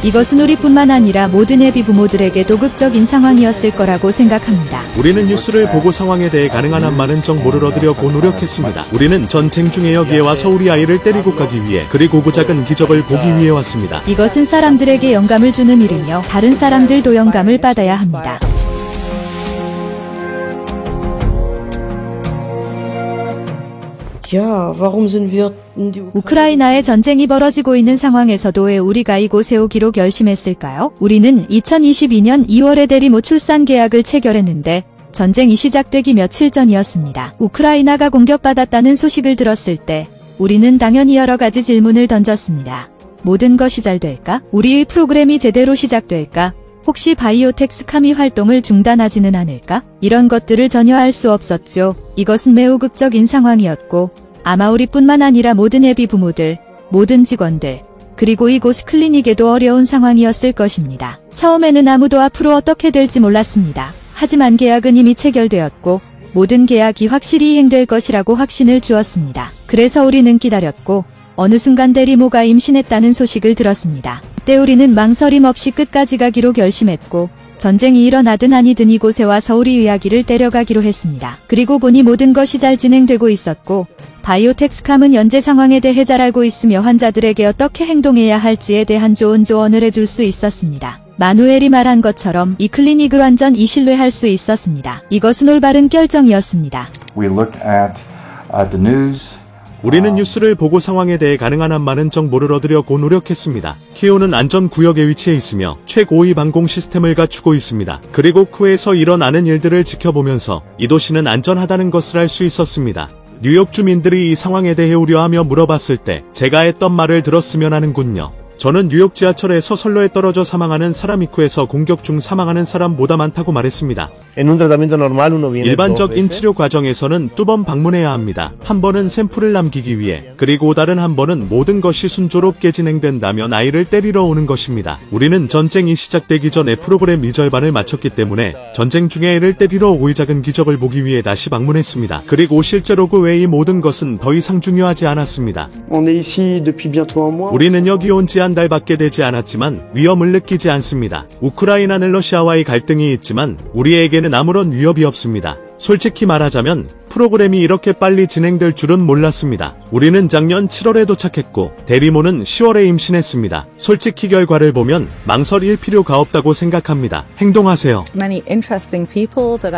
이것은 우리뿐만 아니라 모든 예비 부모들에게도 극적인 상황이었을 거라고 생각합니다. 우리는 뉴스를 보고 상황에 대해 가능한 한 많은 정보를 얻으려고 노력했습니다. 우리는 전쟁 중에 여기에 와서 우리 아이를 데리고 가기 위해, 그리고 그 작은 기적을 보기 위해 왔습니다. 이것은 사람들에게 영감을 주는 일이며 다른 사람들도 영감을 받아야 합니다. 우크라이나에 전쟁이 벌어지고 있는 상황에서도 왜 우리가 이곳에 오기로 결심했을까요? 우리는 2022년 2월에 대리모 출산 계약을 체결했는데 전쟁이 시작되기 며칠 전이었습니다. 우크라이나가 공격받았다는 소식을 들었을 때 우리는 당연히 여러 가지 질문을 던졌습니다. 모든 것이 잘 될까? 우리의 프로그램이 제대로 시작될까? 혹시 바이오텍스캄이 활동을 중단하지는 않을까? 이런 것들을 전혀 알 수 없었죠. 이것은 매우 극적인 상황이었고 아마 우리뿐만 아니라 모든 예비 부모들, 모든 직원들, 그리고 이곳 클리닉에도 어려운 상황이었을 것입니다. 처음에는 아무도 앞으로 어떻게 될지 몰랐습니다. 하지만 계약은 이미 체결되었고 모든 계약이 확실히 이행될 것이라고 확신을 주었습니다. 그래서 우리는 기다렸고 어느 순간 대리모가 임신했다는 소식을 들었습니다. 그때 우리는 망설임 없이 끝까지 가기로 결심했고 전쟁이 일어나든 아니든 이곳에 와서 우리 이야기를 데려가기로 했습니다. 그리고 보니 모든 것이 잘 진행되고 있었고 바이오텍스캄은 현재 상황에 대해 잘 알고 있으며 환자들에게 어떻게 행동해야 할지에 대한 좋은 조언을 해줄 수 있었습니다. 마누엘이 말한 것처럼 이 클리닉을 완전히 신뢰할 수 있었습니다. 이것은 올바른 결정이었습니다. We look at the news. 우리는 뉴스를 보고 상황에 대해 가능한 한 많은 정보를 얻으려고 노력했습니다. 키오는 안전구역에 위치해 있으며 최고의 방공 시스템을 갖추고 있습니다. 그리고 쿠에서 일어나는 일들을 지켜보면서 이 도시는 안전하다는 것을 알 수 있었습니다. 뉴욕 주민들이 이 상황에 대해 우려하며 물어봤을 때 제가 했던 말을 들었으면 하는군요. 저는 뉴욕 지하철에서 선로에 떨어져 사망하는 사람 이후에서 공격 중 사망하는 사람보다 많다고 말했습니다. 일반적인 치료 과정에서는 2번 방문해야 합니다. 한 번은 샘플을 남기기 위해, 그리고 다른 한 번은 모든 것이 순조롭게 진행된다면 아이를 때리러 오는 것입니다. 우리는 전쟁이 시작되기 전에 프로그램 절반을 마쳤기 때문에 전쟁 중에 애를 때리러 오고 이 작은 기적을 보기 위해 다시 방문했습니다. 그리고 실제로 그 외의 모든 것은 더 이상 중요하지 않았습니다. 우리는 여기 온 지 한 달밖에 되지 않았지만 위험을 느끼지 않습니다. 우크라이나는 러시아와의 갈등이 있지만 우리에게는 아무런 위협이 없습니다. 솔직히 말하자면 프로그램이 이렇게 빨리 진행될 줄은 몰랐습니다. 우리는 작년 7월에 도착했고 대리모는 10월에 임신했습니다. 솔직히 결과를 보면 망설일 필요가 없다고 생각합니다. 행동하세요.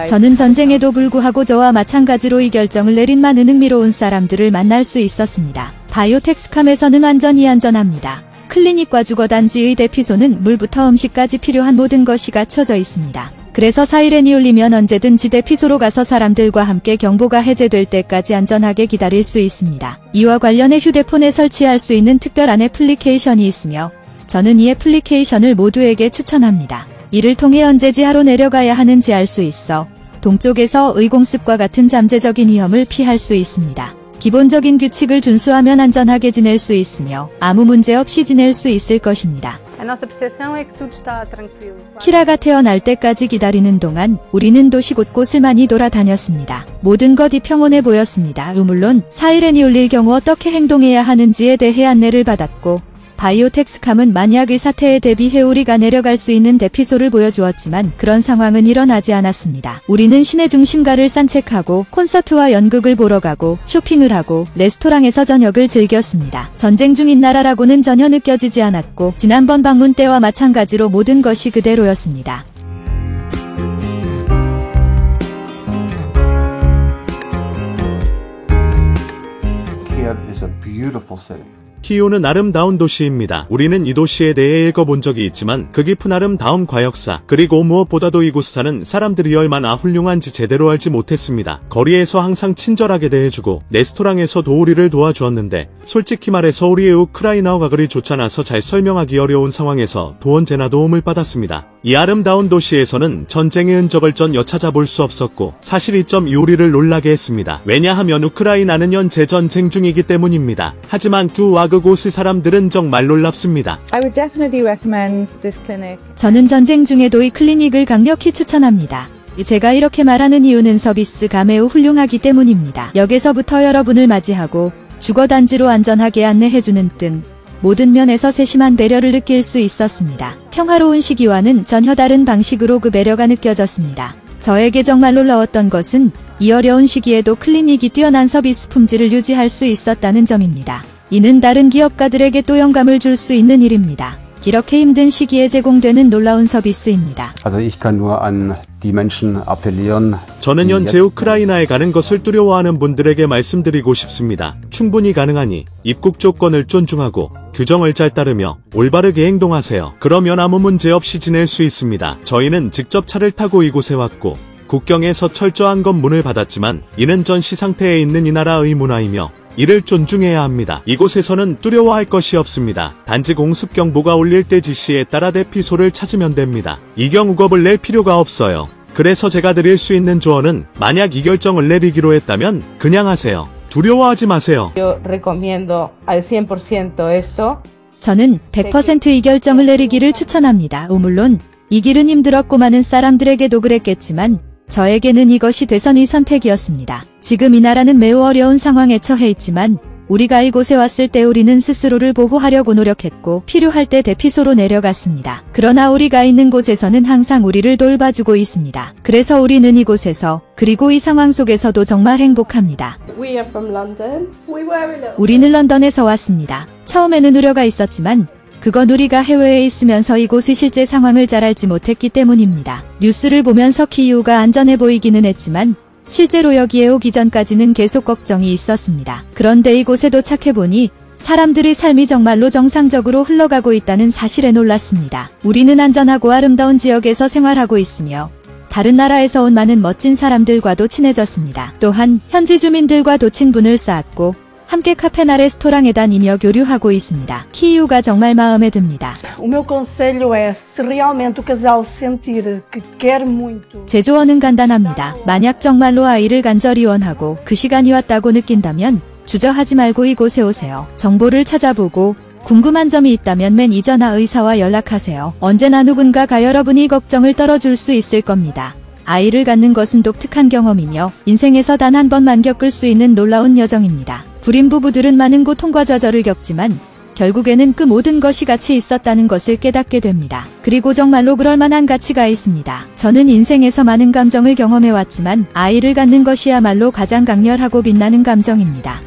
저는 전쟁에도 불구하고 저와 마찬가지로 이 결정을 내린 많은 흥미로운 사람들을 만날 수 있었습니다. 바이오텍스캄에서는 완전히 안전합니다. 클리닉과 주거단지의 대피소는 물부터 음식까지 필요한 모든 것이 갖춰져 있습니다. 그래서 사이렌이 울리면 언제든지 대피소로 가서 사람들과 함께 경보가 해제될 때까지 안전하게 기다릴 수 있습니다. 이와 관련해 휴대폰에 설치할 수 있는 특별한 애플리케이션이 있으며 저는 이 애플리케이션을 모두에게 추천합니다. 이를 통해 언제 지하로 내려가야 하는지 알 수 있어 동쪽에서 의공습과 같은 잠재적인 위험을 피할 수 있습니다. 기본적인 규칙을 준수하면 안전하게 지낼 수 있으며 아무 문제 없이 지낼 수 있을 것입니다. 키라가 태어날 때까지 기다리는 동안 우리는 도시 곳곳을 많이 돌아다녔습니다. 모든 것이 평온해 보였습니다. 물론 사이렌이 울릴 경우 어떻게 행동해야 하는지에 대해 안내를 받았고 바이오텍스캄은 만약의 사태에 대비해 우리가 내려갈 수 있는 대피소를 보여주었지만 그런 상황은 일어나지 않았습니다. 우리는 시내 중심가를 산책하고 콘서트와 연극을 보러 가고 쇼핑을 하고 레스토랑에서 저녁을 즐겼습니다. 전쟁 중인 나라라고는 전혀 느껴지지 않았고 지난번 방문 때와 마찬가지로 모든 것이 그대로였습니다. Kiev is a beautiful city. 키이우는 아름다운 도시입니다. 우리는 이 도시에 대해 읽어본 적이 있지만 그 깊은 아름다운 과역사, 그리고 무엇보다도 이곳 사는 사람들이 얼마나 훌륭한지 제대로 알지 못했습니다. 거리에서 항상 친절하게 대해주고 레스토랑에서도 우리를 도와주었는데 솔직히 말해서 우리의 우크라이나어가 그리 좋지 않아서 잘 설명하기 어려운 상황에서 언제나 도움을 받았습니다. 이 아름다운 도시에서는 전쟁의 흔적을 전혀 찾아볼 수 없었고 사실 이 점이 우리를 놀라게 했습니다. 왜냐하면 우크라이나는 현재 전쟁 중이기 때문입니다. 하지만 그곳의 사람들은 정말 놀랍습니다. 저는 전쟁 중에도 이 클리닉을 강력히 추천합니다. 제가 이렇게 말하는 이유는 서비스가 매우 훌륭하기 때문입니다. 역에서부터 여러분을 맞이하고 주거단지로 안전하게 안내해주는 등 모든 면에서 세심한 배려를 느낄 수 있었습니다. 평화로운 시기와는 전혀 다른 방식으로 그 배려가 느껴졌습니다. 저에게 정말 놀라웠던 것은 이 어려운 시기에도 클리닉이 뛰어난 서비스 품질을 유지할 수 있었다는 점입니다. 이는 다른 기업가들에게 또 영감을 줄 수 있는 일입니다. 이렇게 힘든 시기에 제공되는 놀라운 서비스입니다. Also ich kann nur an die Menschen appellieren. 저는 현재 우크라이나에 가는 것을 두려워하는 분들에게 말씀드리고 싶습니다. 충분히 가능하니 입국 조건을 존중하고 규정을 잘 따르며 올바르게 행동하세요. 그러면 아무 문제 없이 지낼 수 있습니다. 저희는 직접 차를 타고 이곳에 왔고 국경에서 철저한 검문을 받았지만 이는 전시 상태에 있는 이 나라의 문화이며 이를 존중해야 합니다. 이곳에서는 두려워할 것이 없습니다. 단지 공습 경보가 울릴 때 지시에 따라 대피소를 찾으면 됩니다. 이 경우 겁을 낼 필요가 없어요. 그래서 제가 드릴 수 있는 조언은 만약 이 결정을 내리기로 했다면 그냥 하세요. 두려워하지 마세요. Yo recomiendo al 100% esto. 저는 100% 이 결정을 내리기를 추천합니다. 물론 이 길은 힘들었고 많은 사람들에게도 그랬겠지만 저에게는 이것이 대선의 선택이었습니다. 지금 이 나라는 매우 어려운 상황에 처해 있지만 우리가 이곳에 왔을 때 우리는 스스로를 보호하려고 노력했고 필요할 때 대피소로 내려갔습니다. 그러나 우리가 있는 곳에서는 항상 우리를 돌봐주고 있습니다. 그래서 우리는 이곳에서 그리고 이 상황 속에서도 정말 행복합니다. We are from London. We were a little. 우리는 런던에서 왔습니다. 처음에는 우려가 있었지만 그건 우리가 해외에 있으면서 이곳의 실제 상황을 잘 알지 못했기 때문입니다. 뉴스를 보면서 키이우가 안전해 보이기는 했지만 실제로 여기에 오기 전까지는 계속 걱정이 있었습니다. 그런데 이곳에 도착해보니 사람들의 삶이 정말로 정상적으로 흘러가고 있다는 사실에 놀랐습니다. 우리는 안전하고 아름다운 지역에서 생활하고 있으며 다른 나라에서 온 많은 멋진 사람들과도 친해졌습니다. 또한 현지 주민들과도 친분을 쌓았고 함께 카페나 레스토랑에 다니며 교류하고 있습니다. 키이우가 정말 마음에 듭니다. O meu conselho é, se realmente o casal sentir que quer muito, 제 조언은 간단합니다. 만약 정말로 아이를 간절히 원하고 그 시간이 왔다고 느낀다면 주저하지 말고 이곳에 오세요. 정보를 찾아보고 궁금한 점이 있다면 매니저나 의사와 연락하세요. 언제나 누군가가 여러분이 걱정을 떨어줄 수 있을 겁니다. 아이를 갖는 것은 독특한 경험이며 인생에서 단 한 번만 겪을 수 있는 놀라운 여정입니다. 불임 부부들은 많은 고통과 좌절을 겪지만 결국에는 그 모든 것이 가치 있었다는 것을 깨닫게 됩니다. 그리고 정말로 그럴 만한 가치가 있습니다. 저는 인생에서 많은 감정을 경험해왔지만 아이를 갖는 것이야말로 가장 강렬하고 빛나는 감정입니다.